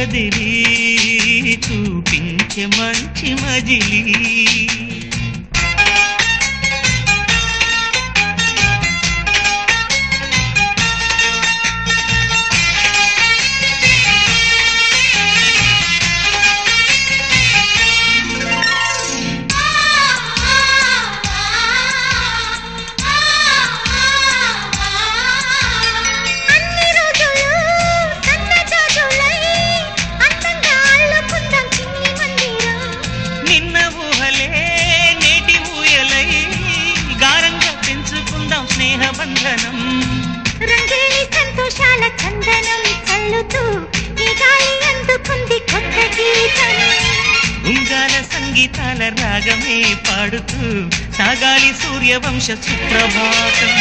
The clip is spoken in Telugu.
కదిలి చూపించే మంచి మజిలీ స్నేహబంధనం రంగేలి సంతోషాల చందనం చల్లుతూ ఈ గాలి అందుకుంది కొత్త గీతం ఉంగాల సంగీతాల రాగమే పాడుతూ సాగాలి సూర్యవంశ సుప్రభాతం